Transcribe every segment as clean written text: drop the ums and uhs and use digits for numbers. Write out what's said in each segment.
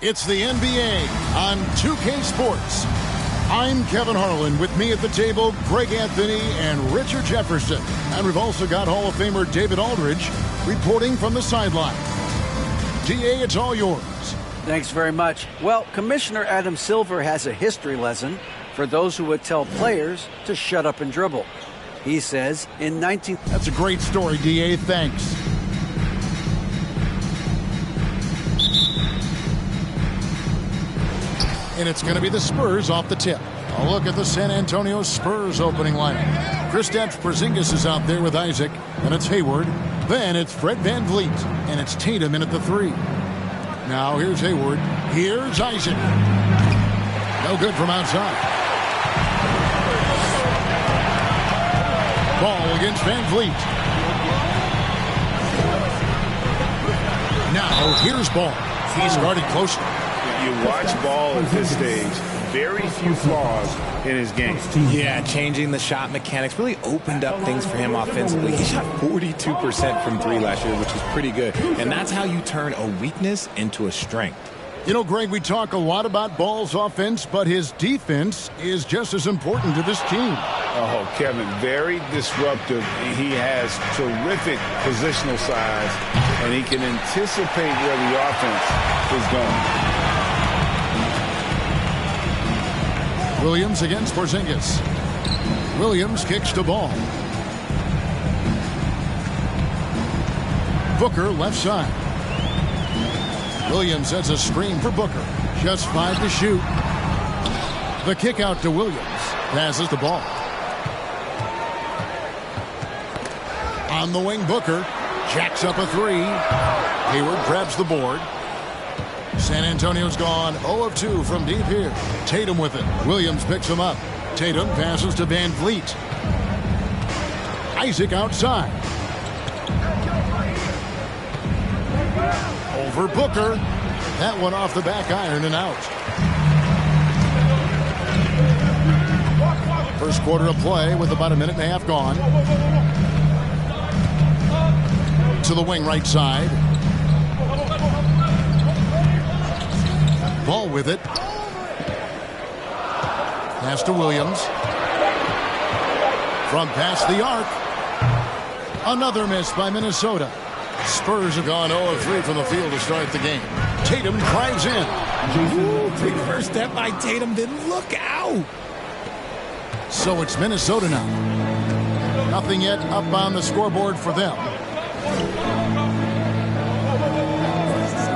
It's the NBA on 2K Sports. I'm Kevin Harlan. With me at the table, Greg Anthony and Richard Jefferson. And we've also got Hall of Famer David Aldridge reporting from the sideline. DA, it's all yours. Thanks very much. Well, Commissioner Adam Silver has a history lesson for those who would tell players to shut up and dribble. He says in 19... That's a great story, DA. Thanks. And it's going to be the Spurs off the tip. A look at the San Antonio Spurs opening lineup. Kristaps Porzingis is out there with Isaac, and it's Hayward. Then it's Fred VanVleet, and it's Tatum in at the 3. Now here's Hayward. Here's Isaac. No good from outside. Ball against VanVleet. Now here's Ball. He's guarded closely. You watch Ball at this stage, very few flaws in his game. Yeah, changing the shot mechanics really opened up things for him offensively. He shot 42% from 3 last year, which is pretty good. And that's how you turn a weakness into a strength. You know, Greg, we talk a lot about Ball's offense, but his defense is just as important to this team. Oh, Kevin, very disruptive. He has terrific positional size, and he can anticipate where the offense is going. Williams against Porzingis. Williams kicks the ball. Booker left side. Williams sets a screen for Booker. Just 5 to shoot. The kick out to Williams. Passes the ball. On the wing, Booker jacks up a 3. Hayward grabs the board. San Antonio's gone 0 of 2 from deep here. Tatum with it. Williams picks him up. Tatum passes to VanVleet. Isaac outside. Over Booker. That one off the back iron and out. First quarter of play with about a minute and a half gone. To the wing right side. Ball with it. Pass to Williams. From past the arc. Another miss by Minnesota. Spurs have gone 0 of 3 from the field to start the game. Tatum drives in. Ooh, big first step by Tatum. Then look out. So it's Minnesota now. Nothing yet up on the scoreboard for them.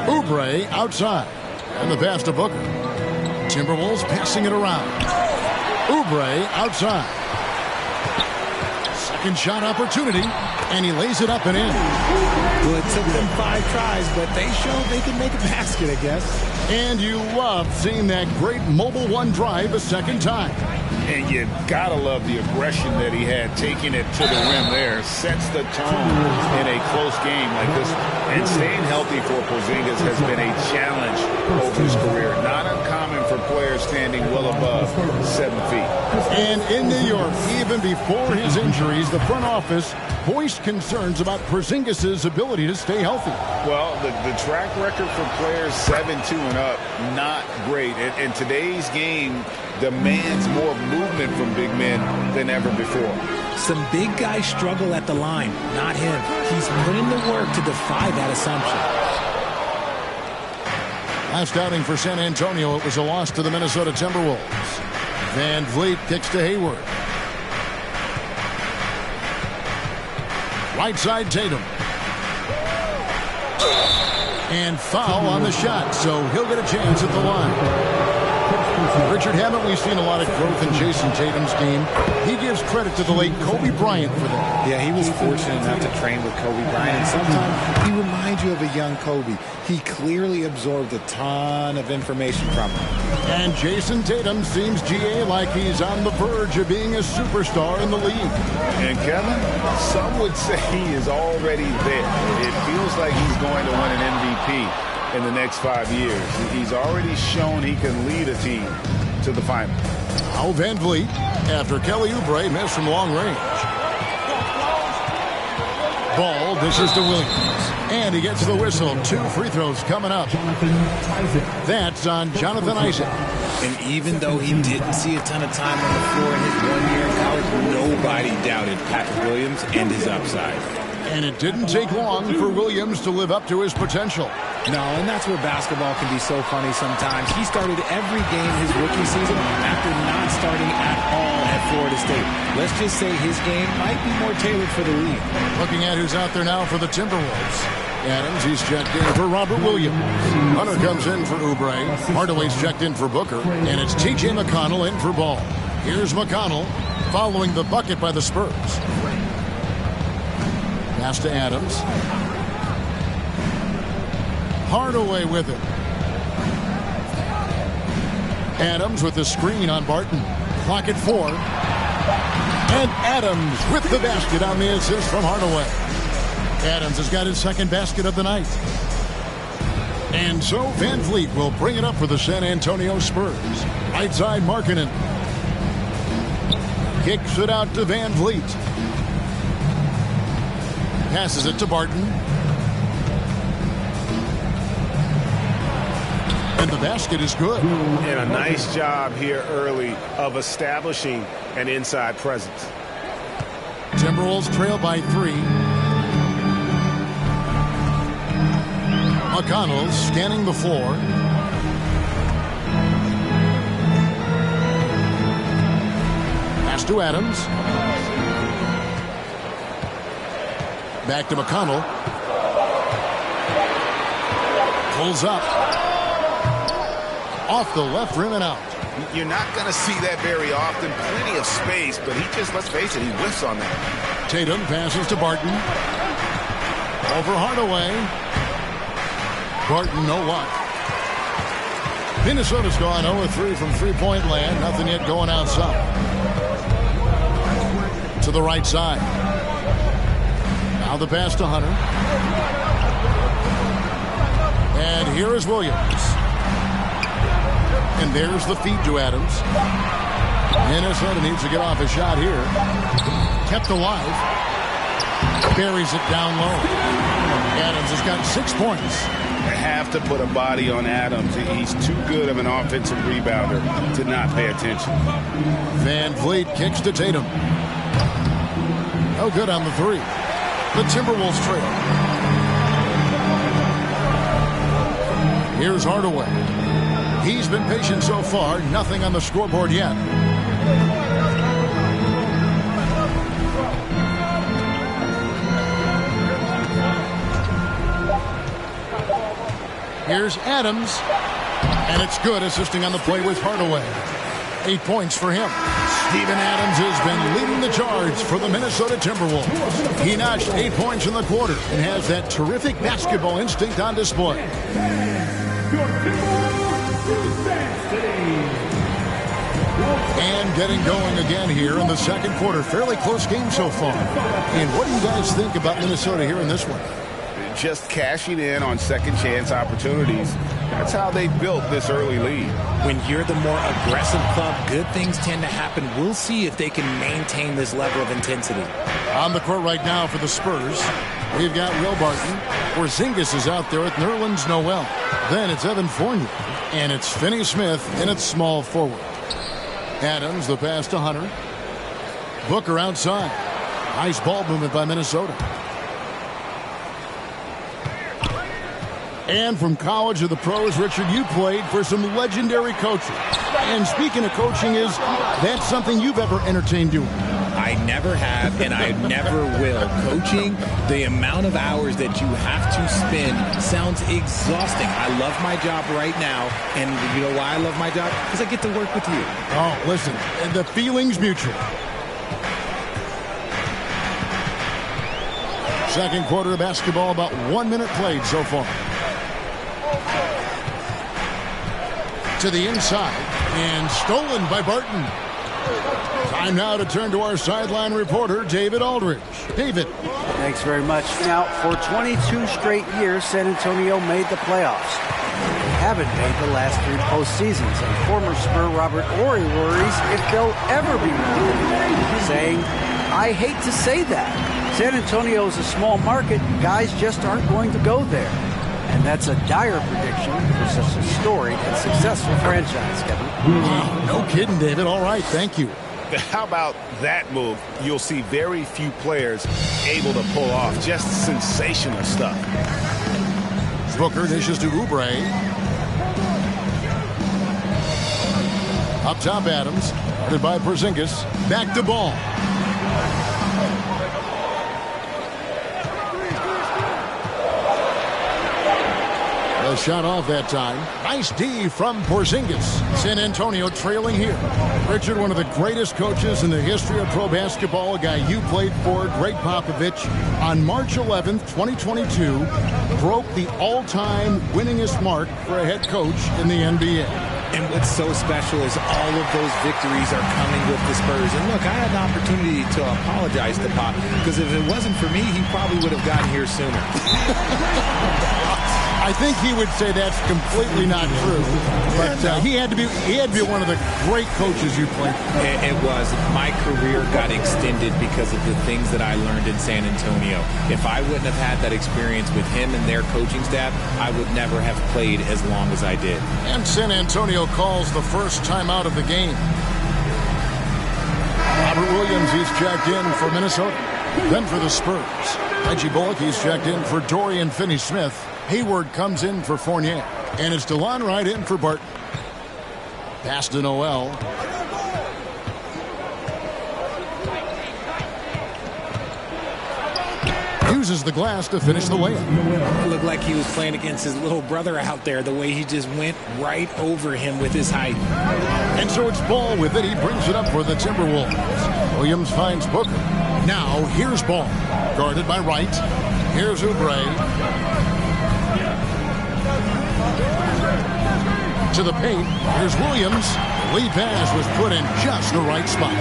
Oubre outside. And the pass to Booker. Timberwolves passing it around. Oubre outside. Second shot opportunity. And he lays it up and in. Well, it took them 5 tries, but they showed they can make a basket, I guess. And you love seeing that great mobile one drive a second time. And you gotta love the aggression that he had, taking it to the rim there. Sets the tone in a close game like this. And staying healthy for Porzingis has been a challenge over his career. Not uncommon for players standing well above 7 feet. And in New York, even before his injuries, the front office voiced concerns about Porzingis' ability to stay healthy. Well, the track record for players 7-2 and up, not great. And today's game demands more movement from big men than ever before. Some big guys struggle at the line, not him. He's put in the work to defy that assumption. Last outing for San Antonio, it was a loss to the Minnesota Timberwolves. VanVleet kicks to Hayward. Right side Tatum. And foul on the shot, so he'll get a chance at the line. Richard, haven't we seen a lot of growth in Jason Tatum's game? He gives credit to the late Kobe Bryant for that. Yeah, he was fortunate enough to train with Kobe Bryant, and sometimes he reminds you of a young Kobe. He clearly absorbed a ton of information from him. And Jason Tatum seems, GA, like he's on the verge of being a superstar in the league. And Kevin, some would say he is already there. It feels like he's going to win an MVP in the next 5 years. He's already shown he can lead a team to the final. Now VanVleet, after Kelly Oubre missed from long range. Ball dishes to Williams. And he gets the whistle. 2 free throws coming up. That's on Jonathan Isaac. And even though he didn't see a ton of time on the floor in his 1 year in college, nobody doubted Patrick Williams and his upside. And it didn't take long for Williams to live up to his potential. No, and that's where basketball can be so funny sometimes. He started every game his rookie season after not starting at all at Florida State. Let's just say his game might be more tailored for the league. Looking at who's out there now for the Timberwolves. Adams, he's checked in for Robert Williams. Hunter comes in for Oubre. Hardaway's checked in for Booker. And it's T.J. McConnell in for Ball. Here's McConnell following the bucket by the Spurs. Pass to Adams. Hardaway with it. Adams with the screen on Barton. Clock at 4. And Adams with the basket on the assist from Hardaway. Adams has got his second basket of the night. And so Van Vliet will bring it up for the San Antonio Spurs. Right side Markkanen. Kicks it out to Van Vliet. Passes it to Barton. And the basket is good. And a nice job here early of establishing an inside presence. Timberwolves trail by 3. McConnell scanning the floor. Pass to Adams. Back to McConnell. Pulls up. Off the left rim and out. You're not going to see that very often. Plenty of space, but he just, let's face it, he whiffs on that. Tatum passes to Barton. Over Hardaway. Barton, no luck. Minnesota's gone 0-3 from three-point land. Nothing yet going outside. To the right side. Now the pass to Hunter. And here is Williams. And there's the feed to Adams. Minnesota needs to get off a shot here. Kept alive. Buries it down low. Adams has got 6 points. They have to put a body on Adams. He's too good of an offensive rebounder to not pay attention. Van Vliet kicks to Tatum. No good on the 3. The Timberwolves trail. Here's Hardaway. He's been patient so far. Nothing on the scoreboard yet. Here's Adams. And it's good, assisting on the play with Hardaway. 8 points for him. Steven Adams has been leading the charge for the Minnesota Timberwolves. He notched 8 points in the quarter and has that terrific basketball instinct on display. And getting going again here in the second quarter. Fairly close game so far. And what do you guys think about Minnesota here in this one? Just cashing in on second chance opportunities. That's how they built this early lead. When you're the more aggressive club, good things tend to happen. We'll see if they can maintain this level of intensity. On the court right now for the Spurs, we've got Will Barton. Porzingis is out there with Nerlens Noel. Then it's Evan Fournier. And it's Finney Smith in its small forward. Adams, the pass to Hunter. Booker outside. Nice ball movement by Minnesota. And from college to the pros, Richard, you played for some legendary coaches. And speaking of coaching, is that something you've ever entertained doing? I never have, and I never will. Coaching, the amount of hours that you have to spend sounds exhausting. I love my job right now, and you know why I love my job? Because I get to work with you. Oh, listen, the feeling's mutual. Second quarter of basketball, about 1 minute played so far. To the inside, and stolen by Barton. Time now to turn to our sideline reporter, David Aldridge. David. Thanks very much. Now, for 22 straight years, San Antonio made the playoffs. They haven't made the last 3 postseasons, and former Spur Robert Horry worries if they'll ever be relevant, saying, I hate to say that, San Antonio is a small market. Guys just aren't going to go there. And that's a dire prediction for such a storied and successful franchise, Kevin. No kidding, David. All right, thank you. How about that move? You'll see very few players able to pull off just sensational stuff. Booker dishes to Oubre. Up top, Adams. Guarded by Porzingis. Back to Ball. The shot off that time. Nice D from Porzingis. San Antonio trailing here. Richard, one of the greatest coaches in the history of pro basketball, a guy you played for, Greg Popovich, on March 11th, 2022, broke the all-time winningest mark for a head coach in the NBA. And what's so special is all of those victories are coming with the Spurs. And look, I had an opportunity to apologize to Pop, because if it wasn't for me, he probably would have gotten here sooner. I think he would say that's completely not true, but he had to be one of the great coaches you played for. It was. My career got extended because of the things that I learned in San Antonio. If I wouldn't have had that experience with him and their coaching staff, I would never have played as long as I did. And San Antonio calls the first time out of the game. Robert Williams, he's checked in for Minnesota. Then for the Spurs, Reggie Bullock, he's checked in for Dorian Finney-Smith. Hayward comes in for Fournier. And it's DeLon Wright in for Barton. Pass to Noel. Uses the glass to finish the layup. It looked like he was playing against his little brother out there, the way he just went right over him with his height. And so it's Ball with it. He brings it up for the Timberwolves. Williams finds Booker. Now here's Ball. Guarded by Wright. Here's Oubre. To the paint. Here's Williams. The lead pass was put in just the right spot.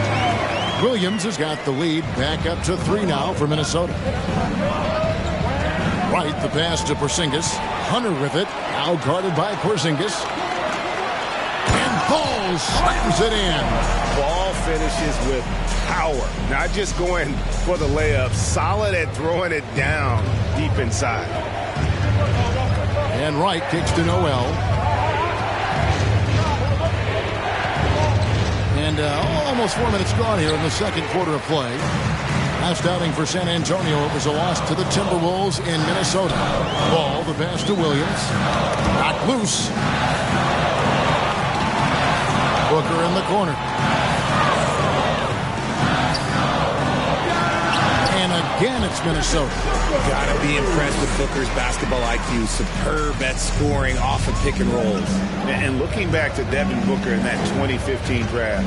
Williams has got the lead back up to 3 now for Minnesota. Wright, the pass to Porzingis. Hunter with it. Now guarded by Porzingis. And Ball slams it in. Ball finishes with power. Not just going for the layup. Solid at throwing it down deep inside. And Wright kicks to Noel. And almost 4 minutes gone here in the second quarter of play. Last outing for San Antonio, it was a loss to the Timberwolves in Minnesota. Ball, the pass to Williams. Knocked loose. Booker in the corner. And again, it's Minnesota. Gotta be impressed with Booker's basketball IQ. Superb at scoring off of pick and rolls. And looking back to Devin Booker in that 2015 draft,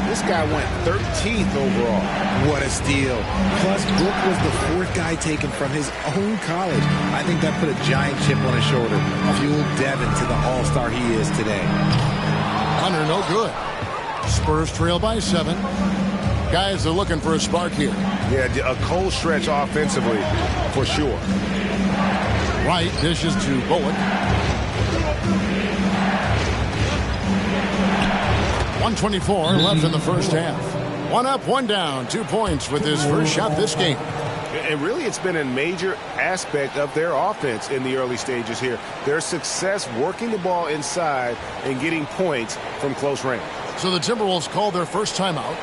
this guy went 13th overall. What a steal. Plus, Book was the 4th guy taken from his own college. I think that put a giant chip on his shoulder. Fueled Devin to the all-star he is today. Hunter, no good. Spurs trail by 7. Guys are looking for a spark here. Yeah, a cold stretch offensively, for sure. Wright dishes to Bullock. 1:24 left in the first half. 1 up, 1 down. 2 points with his first shot this game. And really, it's been a major aspect of their offense in the early stages here. Their success working the ball inside and getting points from close range. So the Timberwolves call their first timeout.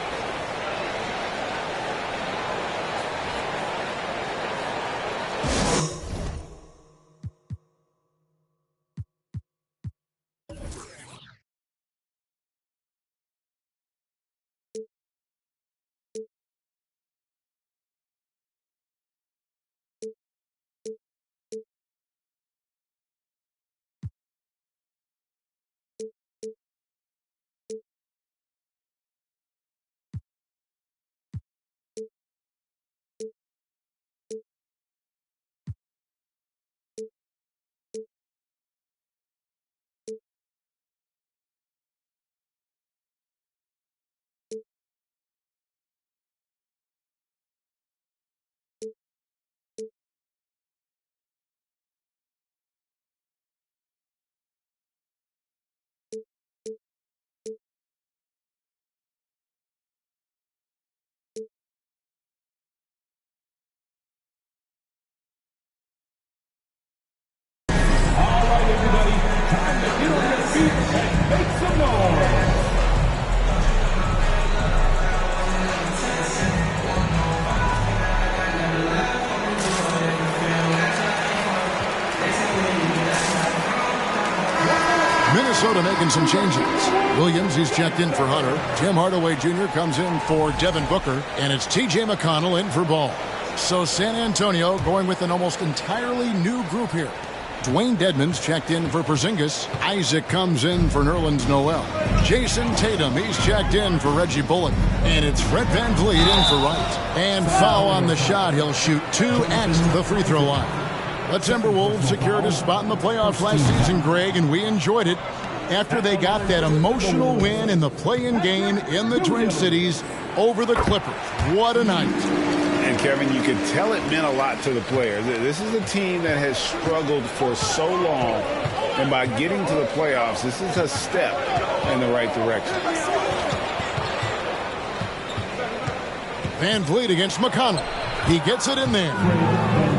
Time to get on your feet and make some noise. Minnesota making some changes. Williams, he's checked in for Hunter. Tim Hardaway Jr. comes in for Devin Booker. And it's T.J. McConnell in for Ball. So San Antonio going with an almost entirely new group here. Dwayne Dedmon's checked in for Porzingis. Isaac comes in for Nerlens Noel. Jason Tatum, he's checked in for Reggie Bullock. And it's Fred VanVleet in for Wright. And foul on the shot. He'll shoot 2 at the free throw line. The Timberwolves secured a spot in the playoffs last season, Greg, and we enjoyed it after they got that emotional win in the play-in game in the Twin Cities over the Clippers. What a night. And, Kevin, you could tell it meant a lot to the players. This is a team that has struggled for so long, and by getting to the playoffs, this is a step in the right direction. VanVleet against McConnell. He gets it in there.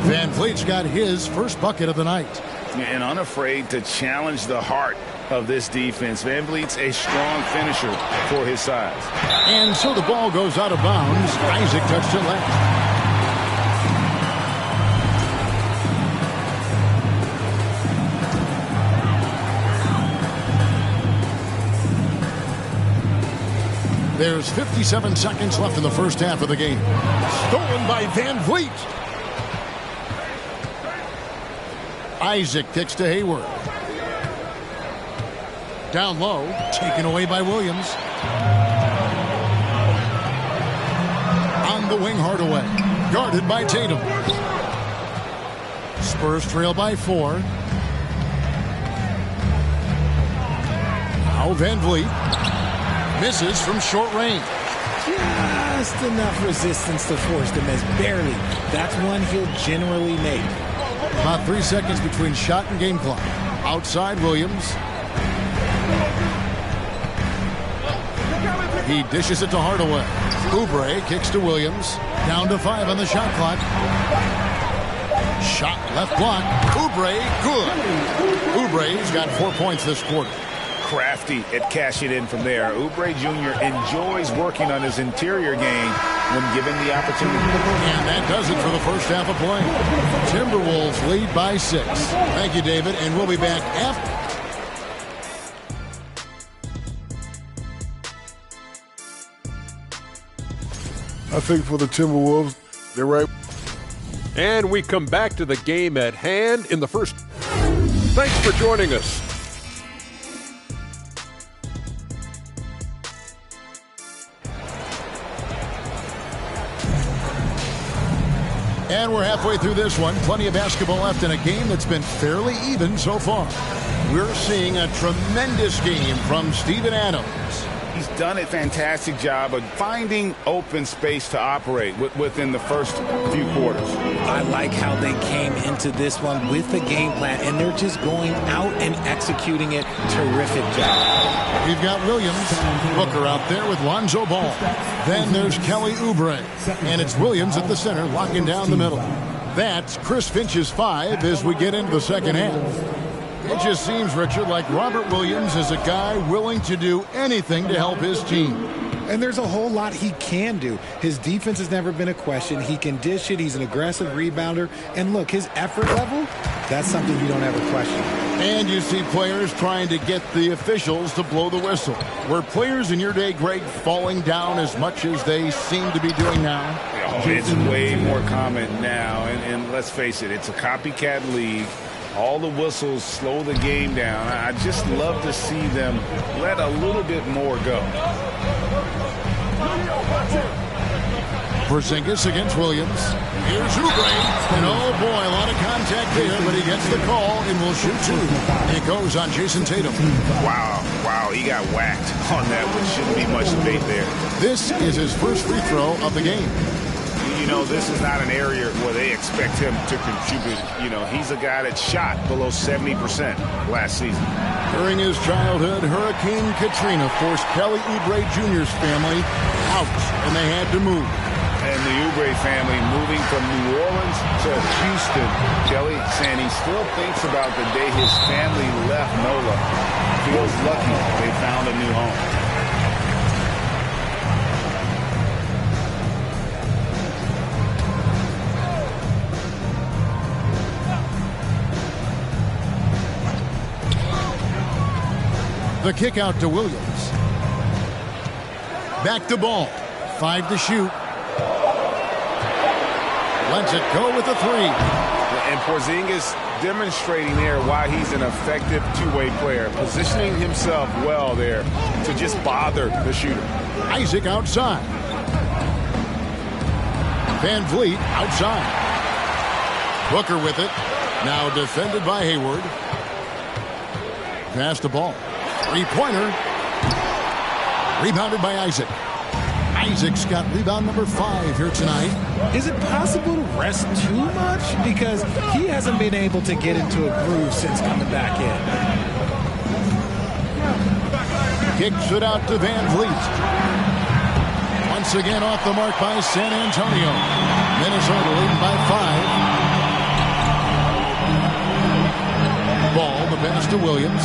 VanVleet's got his first bucket of the night. And unafraid to challenge the heart of this defense. VanVleet's a strong finisher for his size. And so the ball goes out of bounds. Isaac touched it left. There's 57 seconds left in the first half of the game. Stolen by VanVleet. Isaac kicks to Hayward. Down low, taken away by Williams. On the wing, Hardaway. Guarded by Tatum. Spurs trail by 4. Now VanVleet misses from short range. Just enough resistance to force the miss. Barely. That's one he'll generally make. About 3 seconds between shot and game clock. Outside Williams. He dishes it to Hardaway. Oubre kicks to Williams. Down to 5 on the shot clock. Shot left block. Oubre, good. Oubre's got 4 points this quarter. Crafty at cashing in from there. Oubre Jr. enjoys working on his interior game when given the opportunity. And that does it for the first half of play. Timberwolves lead by 6. Thank you, David, and we'll be back after. I think for the Timberwolves, they're right. And we come back to the game at hand in the first. Thanks for joining us. And we're halfway through this one. Plenty of basketball left in a game that's been fairly even so far. We're seeing a tremendous game from Steven Adams. He's done a fantastic job of finding open space to operate within the first few quarters. I like how they came into this one with the game plan, and they're just going out and executing it. Terrific job. We've got Williams, Booker out there with Lonzo Ball. Then there's Kelly Oubre, and it's Williams at the center, locking down the middle. That's Chris Finch's 5 as we get into the second half. It just seems, Richard, like Robert Williams is a guy willing to do anything to help his team. And there's a whole lot he can do. His defense has never been a question. He can dish it. He's an aggressive rebounder. And look, his effort level, that's something you don't ever question. And you see players trying to get the officials to blow the whistle. Were players in your day, Greg, falling down as much as they seem to be doing now? Oh, it's way more common now. And let's face it, it's a copycat league. All the whistles slow the game down. I just love to see them let a little bit more go. Porzingis against Williams. Here's Oubre. And oh boy, a lot of contact there, but he gets the call and will shoot 2. It goes on Jason Tatum. Wow, he got whacked on that, which shouldn't be much debate there. This is his first free throw of the game. You know, this is not an area where they expect him to contribute. You know, he's a guy that shot below 70% last season. During his childhood, Hurricane Katrina forced Kelly Oubre Jr.'s family out, and they had to move. And the Oubre family moving from New Orleans to Houston. Kelly saying he still thinks about the day his family left NOLA. Feels lucky they found a new home. The kick out to Williams. Back to Ball. 5 to shoot. Lets it go with the 3. And Porzingis demonstrating there why he's an effective two-way player. Positioning himself well there to just bother the shooter. Isaac outside. Van Vliet outside. Booker with it. Now defended by Hayward. Pass the ball. 3-pointer. Rebounded by Isaac. Isaac's got rebound number 5 here tonight. Is it possible to rest too much? Because he hasn't been able to get into a groove since coming back in. Kicks it out to Van Vliet. Once again off the mark by San Antonio. Minnesota leading by 5. Ball, the pass to Williams.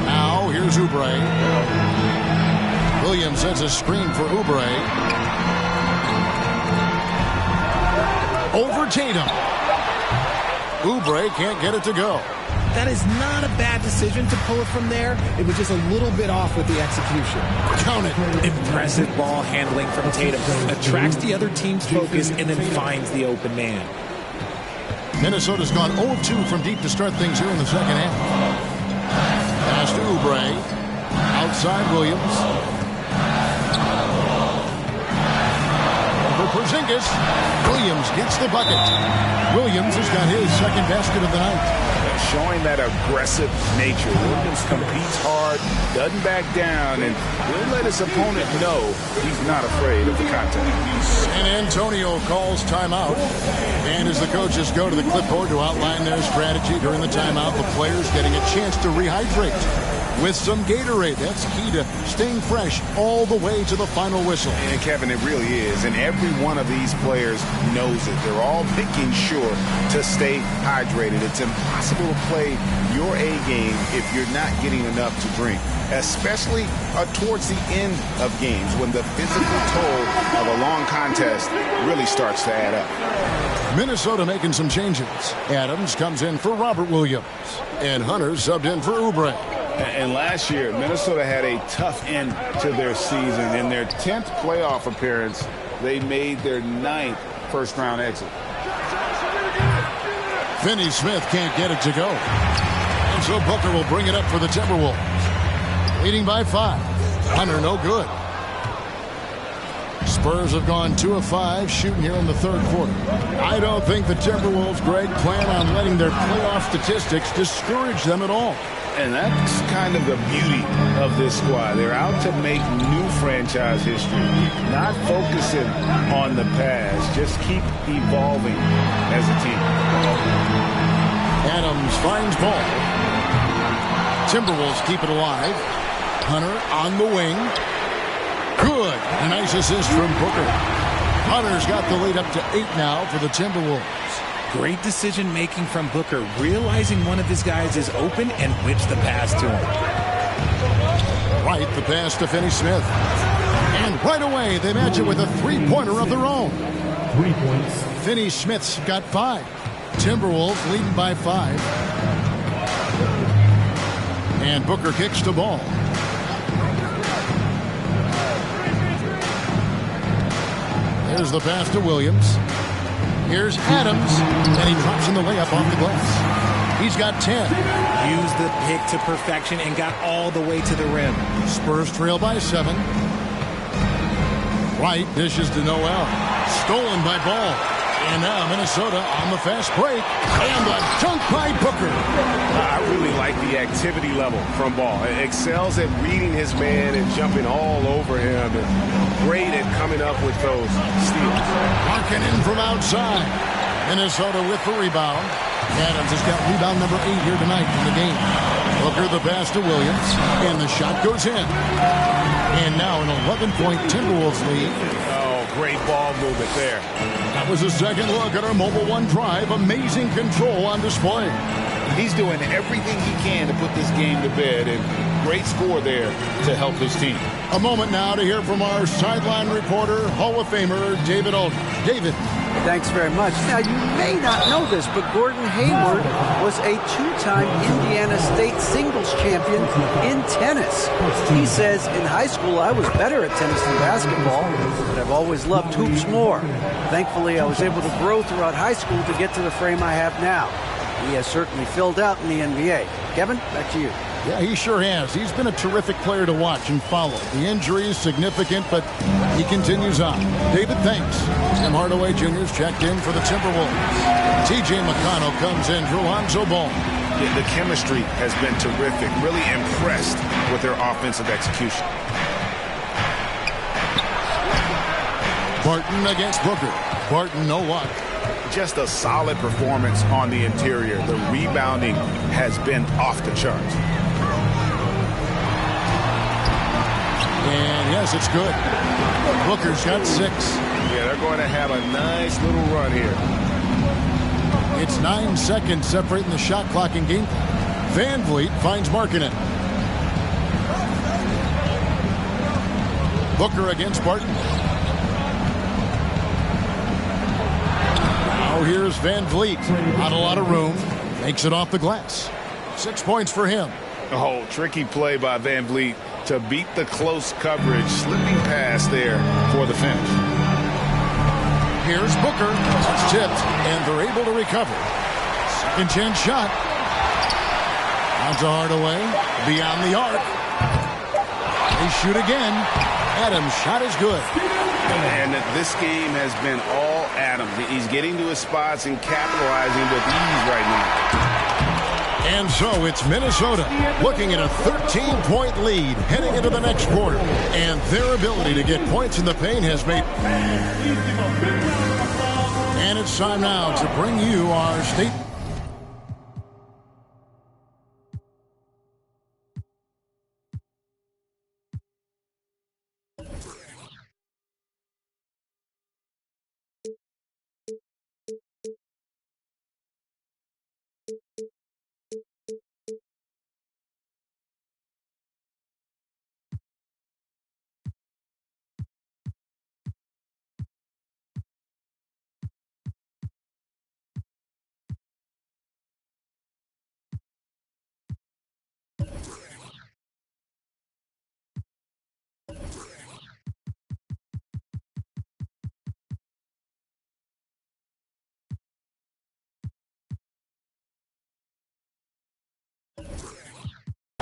Now here's Oubre. Williams sets a screen for Oubre. Over Tatum. Oubre can't get it to go. That is not a bad decision to pull it from there. It was just a little bit off with the execution. Count it. Impressive ball handling from Tatum. Attracts the other team's focus and then finds the open man. Minnesota's gone 0-2 from deep to start things here in the second half. Pass to Oubre. Outside Williams. For Porzingis. Williams gets the bucket. Williams has got his second basket of the night. Showing that aggressive nature. Williams competes hard, doesn't back down, and will let his opponent know he's not afraid of the contact. San Antonio calls timeout. And as the coaches go to the clipboard to outline their strategy during the timeout, the players getting a chance to rehydrate with some Gatorade. That's key to staying fresh all the way to the final whistle. And Kevin, it really is. And every one of these players knows it. They're all making sure to stay hydrated. It's impossible to play your A game if you're not getting enough to drink, especially towards the end of games when the physical toll of a long contest really starts to add up. Minnesota making some changes. Adams comes in for Robert Williams. And Hunter subbed in for Oubre. And last year, Minnesota had a tough end to their season. In their 10th playoff appearance, they made their 9th first-round exit. Finney Smith can't get it to go. And so Booker will bring it up for the Timberwolves. Leading by 5. Hunter no good. Spurs have gone 2 of 5 shooting here in the third quarter. I don't think the Timberwolves, Greg, plan on letting their playoff statistics discourage them at all. And that's kind of the beauty of this squad. They're out to make new franchise history, not focusing on the past. Just keep evolving as a team. Adams finds ball. Timberwolves keep it alive. Hunter on the wing. Good. A nice assist from Booker. Hunter's got the lead up to 8 now for the Timberwolves. Great decision-making from Booker, realizing one of his guys is open and whips the pass to him. Right, the pass to Finney Smith. And right away, they match it with a 3-pointer of their own. 3 points. Finney Smith's got 5. Timberwolves leading by 5. And Booker kicks the ball. There's the pass to Williams. Here's Adams, and he drops in the layup off the glass. He's got 10. Used the pick to perfection and got all the way to the rim. Spurs trail by 7. Wright dishes to Noel. Stolen by Ball. And now Minnesota on the fast break. And the dunk by Booker. I really like the activity level from Ball. Excels at reading his man and jumping all over him. And great at coming up with those steals. Larkin in from outside. Minnesota with the rebound. Adams has got rebound number 8 here tonight in the game. Booker the pass to Williams. And the shot goes in. And now an 11-point Timberwolves lead. Oh, great ball movement there. That was a second look at our Mobile One drive. Amazing control on display. He's doing everything he can to put this game to bed, and great score there to help his team. A moment now to hear from our sideline reporter, Hall of Famer David Aldridge. David. Thanks very much. Now, you may not know this, but Gordon Hayward was a two-time Indiana State singles champion in tennis. He says, in high school, I was better at tennis than basketball, but I've always loved hoops more. Thankfully, I was able to grow throughout high school to get to the frame I have now. He has certainly filled out in the NBA. Kevin, back to you. Yeah, he sure has. He's been a terrific player to watch and follow. The injury is significant, but he continues on. David, thanks. Tim Hardaway Jr.'s checked in for the Timberwolves. T.J. McConnell comes in for Lonzo Ball. The chemistry has been terrific. Really impressed with their offensive execution. Barton against Booker. Barton, no luck. Just a solid performance on the interior. The rebounding has been off the charts. And yes, it's good. Booker's got 6. Yeah, they're going to have a nice little run here. It's 9 seconds separating the shot clock and game. Van Vliet finds Markkanen. Booker against Barton. Now here's Van Vliet. Not a lot of room. Makes it off the glass. 6 points for him. Oh, tricky play by Van Vliet to beat the close coverage. Slipping pass there for the finish. Here's Booker. It's tipped, and they're able to recover. Second chance shot. On to Hardaway. Beyond the arc. They shoot again. Adams' shot is good. And this game has been all Adams. He's getting to his spots and capitalizing with ease right now. And so it's Minnesota looking at a 13-point lead heading into the next quarter. And their ability to get points in the paint has made... And it's time now to bring you our state...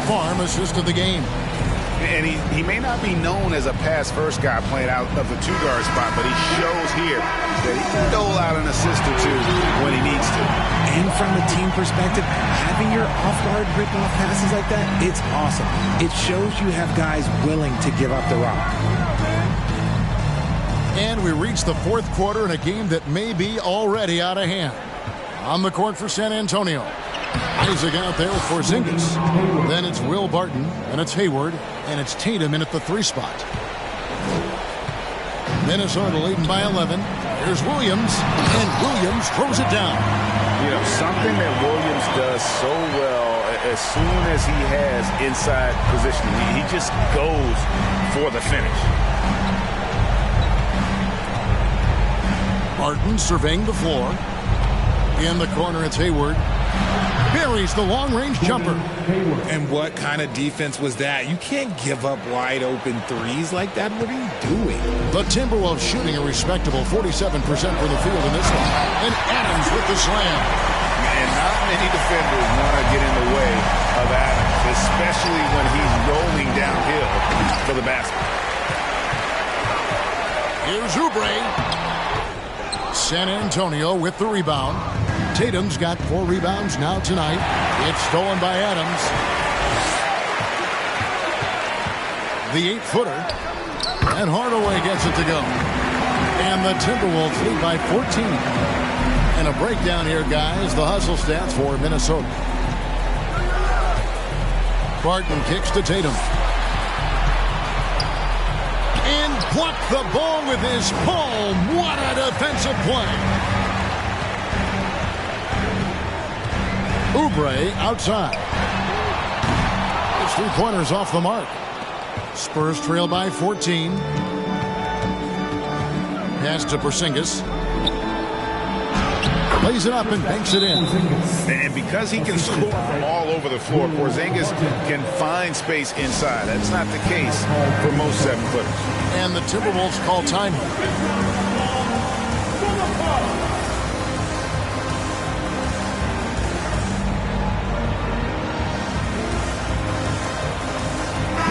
Farm assisted the game. And he may not be known as a pass-first guy playing out of the two-guard spot, but he shows here that he can dole out an assist or two when he needs to. And from a team perspective, having your off-guard rip off passes like that, it's awesome. It shows you have guys willing to give up the rock. And we reach the fourth quarter in a game that may be already out of hand. On the court for San Antonio. Isaac out there with Porzingis. Then it's Will Barton, and it's Hayward, and it's Tatum in at the 3 spot. Minnesota leading by 11. Here's Williams, and Williams throws it down. You know, something that Williams does so well as soon as he has inside positioning, he just goes for the finish. Barton surveying the floor. In the corner, it's Hayward. Buries the long-range jumper. And what kind of defense was that? You can't give up wide-open threes like that. What are you doing? The Timberwolves shooting a respectable 47% for the field in this one. And Adams with the slam. And not many defenders want to get in the way of Adams, especially when he's rolling downhill for the basket. Here's Oubre. San Antonio with the rebound. Tatum's got 4 rebounds now tonight. It's stolen by Adams. The 8-footer. And Hardaway gets it to go. And the Timberwolves lead by 14. And a breakdown here, guys. The hustle stats for Minnesota. Barton kicks to Tatum. And blocked the ball with his palm. What a defensive play. Oubre outside. His three-pointers off the mark. Spurs trail by 14. Pass to Porzingis. Lays it up and banks it in. And because he can score from all over the floor, Porzingis can find space inside. That's not the case for most 7-footers. And the Timberwolves call time.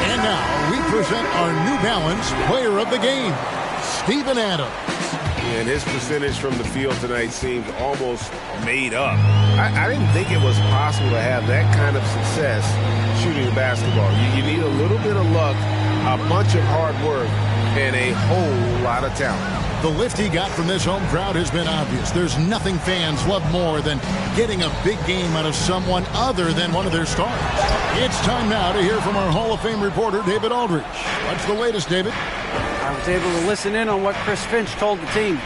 And now we present our New Balance Player of the Game, Steven Adams. And his percentage from the field tonight seems almost made up. I didn't think it was possible to have that kind of success shooting a basketball. You need a little bit of luck, a bunch of hard work, and a whole lot of talent. The lift he got from this home crowd has been obvious. There's nothing fans love more than getting a big game out of someone other than one of their stars. It's time now to hear from our Hall of Fame reporter, David Aldridge. What's the latest, David? I was able to listen in on what Chris Finch told the team.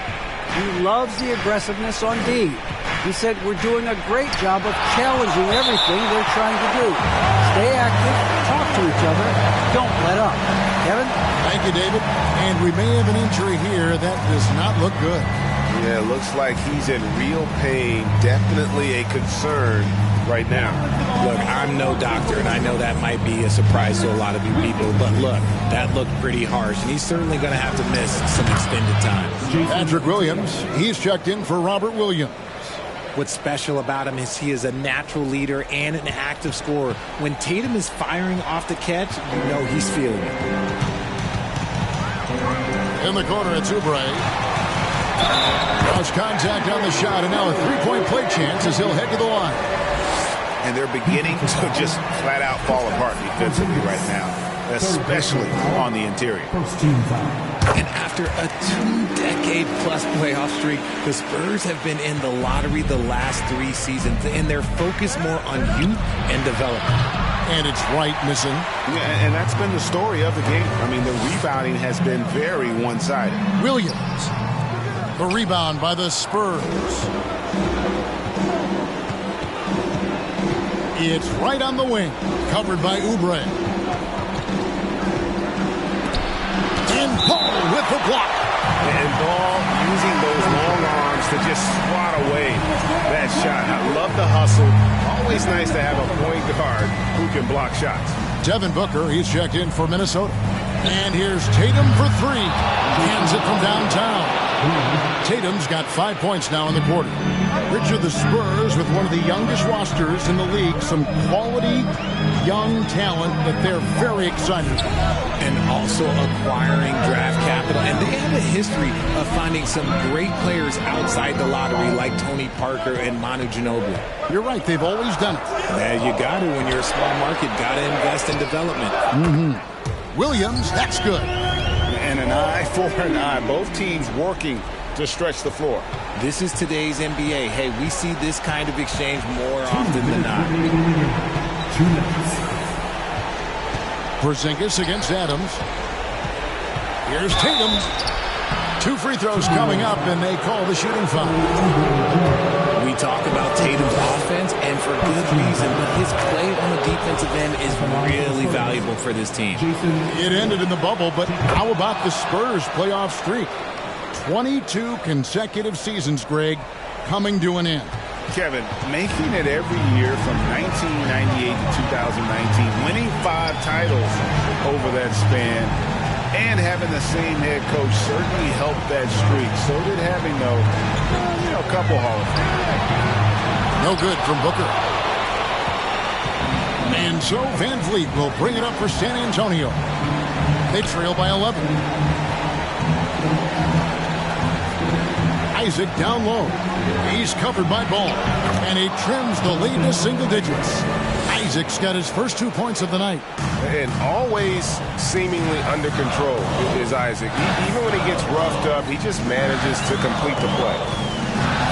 He loves the aggressiveness on D. He said, we're doing a great job of challenging everything they're trying to do. Stay active, talk to each other, don't let up. Kevin? Thank you, David. And we may have an injury here that does not look good. Yeah, it looks like he's in real pain. Definitely a concern right now. Look, I'm no doctor, and I know that might be a surprise to a lot of you people, but look, that looked pretty harsh, and he's certainly going to have to miss some extended time. Patrick Williams, he's checked in for Robert Williams. What's special about him is he is a natural leader and an active scorer. When Tatum is firing off the catch, you know he's feeling it. In the corner, it's Oubre. Lost contact on the shot, and now a three-point play chance as he'll head to the line. And they're beginning to just flat out fall apart defensively right now, especially on the interior. And after a 2-decade-plus playoff streak, the Spurs have been in the lottery the last 3 seasons, and they're focused more on youth and development. And it's Wright missing. Yeah, and that's been the story of the game. I mean, the rebounding has been very one-sided. Williams. The rebound by the Spurs. It's right on the wing. Covered by Oubre. And Paul with the block. And Ball using those long arms to just swat away that shot. I love the hustle. Always nice to have a point guard who can block shots. Devin Booker, he's checked in for Minnesota. And here's Tatum for 3. Hands it from downtown. Tatum's got 5 points now in the quarter. Richard, the Spurs with one of the youngest rosters in the league. Some quality young talent that they're very excited about. And also acquiring draft capital. And they have a history of finding some great players outside the lottery like Tony Parker and Manu Ginobili. You're right. They've always done it. Yeah, you got to. When you're a small market, got to invest in development. Williams, that's good. And an eye for an eye. Both teams working to stretch the floor. This is today's NBA. Hey, we see this kind of exchange more often than not. Porzingis against Adams. Here's Tatum. 2 free throws coming up, and they call the shooting foul. We talk about Tatum's offense, and for good reason, but his play on the defensive end is really valuable for this team. It ended in the bubble, but how about the Spurs playoff streak? 22 consecutive seasons, Greg, coming to an end. Kevin, making it every year from 1998 to 2019, winning 5 titles over that span, and having the same head coach certainly helped that streak. So did having, a couple Hall of Fame. No good from Booker. And so Van Vliet will bring it up for San Antonio. They trail by 11. Isaac down low. He's covered by Ball. And he trims the lead to single digits. Isaac's got his first 2 points of the night. And always seemingly under control is Isaac. Even when he gets roughed up, he just manages to complete the play.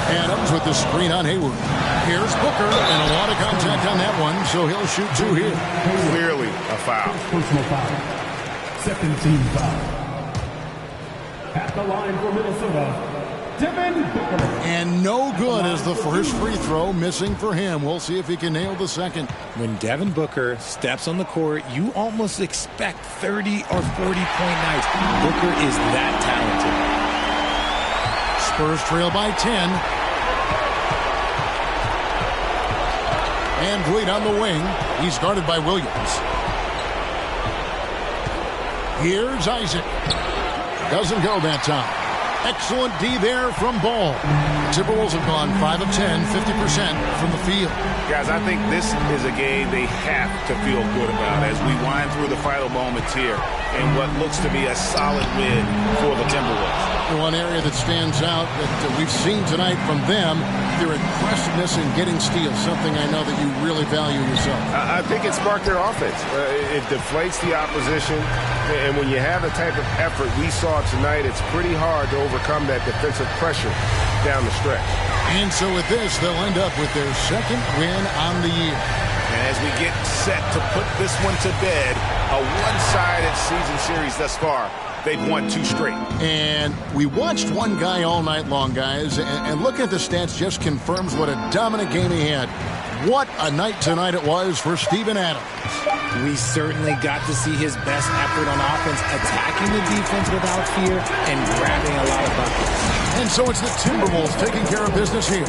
Adams with the screen on Hayward. Here's Booker, and a lot of contact on that one, so he'll shoot 2 here. Clearly a foul. Personal foul. Second team foul. At the line for Minnesota, Devin Booker. And no good as the first free throw missing for him. We'll see if he can nail the second. When Devin Booker steps on the court, you almost expect 30 or 40-point nights. Booker is that talented. Spurs trail by 10. And Vliet on the wing. He's guarded by Williams. Here's Isaac. Doesn't go that time. Excellent D there from Ball. The Timberwolves have gone 5 of 10, 50% from the field. Guys, I think this is a game they have to feel good about as we wind through the final moments here in what looks to be a solid win for the Timberwolves. One area that stands out that we've seen tonight from them, their aggressiveness in getting steals, something I know that you really value yourself. I think it sparked their offense. It deflates the opposition, and when you have the type of effort we saw tonight, it's pretty hard to overcome that defensive pressure down the stretch. And so with this, they'll end up with their second win on the year. And as we get set to put this one to bed, a one-sided season series thus far. They've won 2 straight. And we watched one guy all night long, guys, and looking at the stats just confirms what a dominant game he had. What a night tonight it was for Steven Adams. We certainly got to see his best effort on offense, attacking the defense without fear and grabbing a lot of buckets. And so it's the Timberwolves taking care of business here.